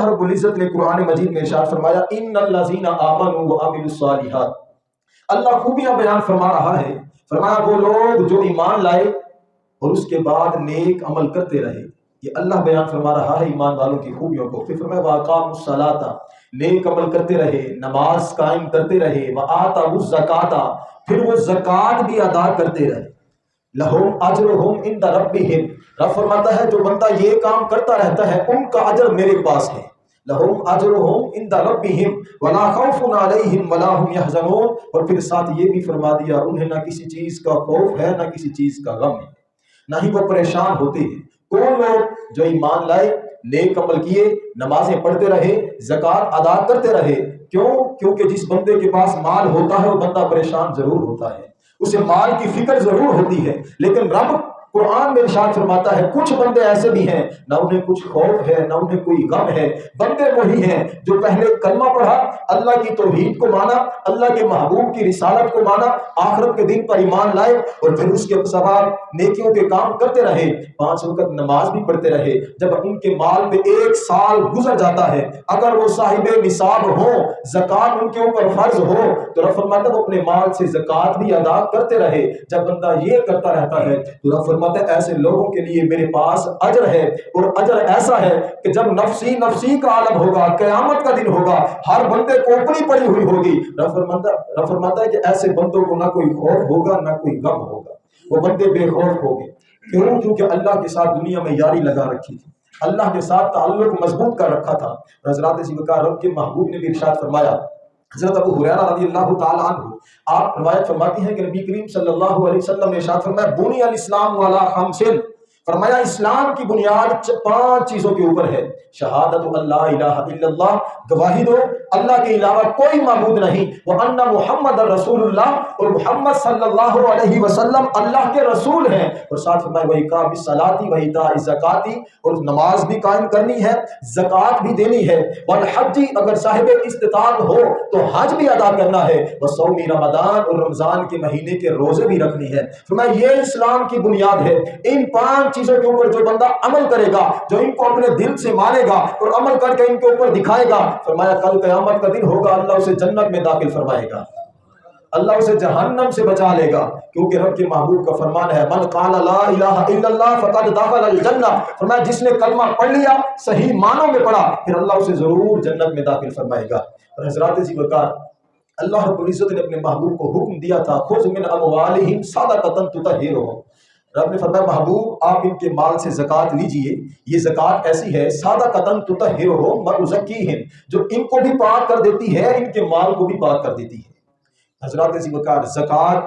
رب العزت نے قرآن مجید میں ارشاد فرمایا ان الذین آمنوا وعملوا الصالحات، اللہ خوبیاں بیان فرما رہا ہے، فرمایا وہ لوگ جو ایمان لائے اور اس کے بعد نیک عمل کرتے رہے، یہ اللہ بیان فرما رہا ہے ایمان والوں کی خوبیوں کو۔ پھر فرمایا وَأَقَامُوا الصَّلَاةَ، نیک عمل کرتے رہے، نماز قائم کرتے رہے، وَآتَوُا الزَّکَاةَ، پھر وہ زکوٰۃ بھی ادا کرتے رہے، لَهُمْ أَجْرُهُمْ عِنْدَ رَبِّهِمْ، رب فرماتا ہے جو بندہ یہ کام کرتا رہتا ہے ان کا اجر میرے پاس ہے، لَهُمْ أَجْرُهُمْ عِنْدَ رَبِّهِمْ وَلَا خَوْفٌ عَلَيْهِمْ وَلَا هُمْ يَحْزَنُونَ، اور پھر ساتھ یہ بھی فرما دیا انہیں نہ کسی چیز کا خوف ہے نہ کسی چیز کا غم ہے، نہ ہی وہ پریشان ہوتے ہیں۔ کون لوگ؟ جو ایمان لائے، نیک عمل کیے، نمازیں پڑھتے رہے، زکوٰۃ ادا کرتے رہے۔ کیوں؟ کیونکہ جس بندے کے پاس مال ہوتا ہے وہ بندہ پریشان ضرور ہوتا ہے، اسے مال کی فکر ضرور ہوتی ہے، لیکن رب قرآن میں ارشاد فرماتا ہے کچھ بندے ایسے بھی ہیں نہ انہیں کچھ خوف ہے نہ انہیں کوئی غم ہے۔ بندے وہی ہیں جو پہلے کلمہ پڑھا، اللہ کی توحید کو مانا، اللہ کے محبوب کی رسالت کو مانا، آخرت کے دن پر ایمان لائے اور پھر اس کے سوال نیکیوں کے کام کرتے رہے، 5 وقت نماز بھی پڑھتے رہے۔ جب ان کے مال پہ 1 سال گزر جاتا ہے، اگر وہ صاحب نصاب ہوں، زکوٰۃ ان کے اوپر فرض ہو، تو رب فرماتا ہے وہ اپنے مال سے زکوٰۃ بھی ادا کرتے رہے۔ جب بندہ یہ کرتا رہتا ہے تو رب فرماتا ہے ایسے لوگوں کے لیے میرے پاس اجر ہے، اور اجر ایسا ہے کہ جب نفسی نفسی کا عالم ہوگا، قیامت کا دن ہوگا، ہر بندے کو اوپری پڑی ہوئی ہوگی، رب فرماتا ہے کہ ایسے بندوں کو نہ کوئی خوف ہوگا نہ کوئی غم ہوگا، وہ بندے بے خوف ہو گئے۔ کیوں؟ کیونکہ اللہ کے ساتھ دنیا میں یاری لگا رکھی تھی، اللہ کے ساتھ تعلق مضبوط کر رکھا تھا۔ حضرات ذیوالقار رب کے محبوب نے بھی ارشاد فرمایا، حضرت ابو ہریرہ رضی اللہ تعالی عنہ آپ روایت فرماتی ہیں کہ نبی کریم صلی اللہ علیہ وسلم نے ارشاد فرمایا بنی الاسلام علی 5، فرمایا اسلام کی بنیاد 5 چیزوں کے اوپر ہے، شہادت اللہ الہ الا اللہ، گواہی دو اللہ کے علاوہ کوئی معبود نہیں، وان محمد رسول اللہ، اور محمد صلی اللہ علیہ وسلم اللہ کے رسول ہیں، اور ساتھ فرمایا وَإِقَامِ الصَّلَاةِ وَإِيتَاءِ الزَّكَاةِ، اور نماز بھی قائم کرنی ہے، زکوٰۃ بھی دینی ہے، والحج، اگر صاحب استطاعت ہو تو حج بھی ادا کرنا ہے، وصوم رمضان، اور رمضان کے مہینے کے روزے بھی رکھنی ہے۔ فرمایا یہ اسلام کی بنیاد ہے۔ ان 5 چیزوں کے اوپر جو بندہ عمل کرے گا، جو ان کو اپنے دل سے مانے گا اور عمل کر کے ان کے اوپر دکھائے گا، فرمایا کل قیامت کا دن ہوگا اللہ اسے جنت میں داخل فرمائے گا، اللہ اسے جہنم سے بچا لے گا، کیونکہ رب کے محبوب کا فرمان ہے من قال لا الہ الا اللہ فقد دخل الجنہ، فرمایا جس نے کلمہ پڑھ لیا، صحیح معنوں میں پڑھا، پھر اللہ اسے ضرور جنت میں داخل فرمائے گا۔ اور حضرات ذیوالقار اللہ رب العزت نے اپنے محبوب کو حکم دیا تھا خذ من اموالہم صدقۃ تطہرہم، رب نے فرمایا محبوب آپ ان کے مال سے زکوٰۃ لیجئے، یہ زکوٰۃ ایسی ہے صدقۃ تطہرہم وتزکیہم، جو ان کو بھی پاک کر دیتی ہے، ان کے مال کو بھی پاک کر دیتی ہے۔ حضرات ذیوالقار زکوٰۃ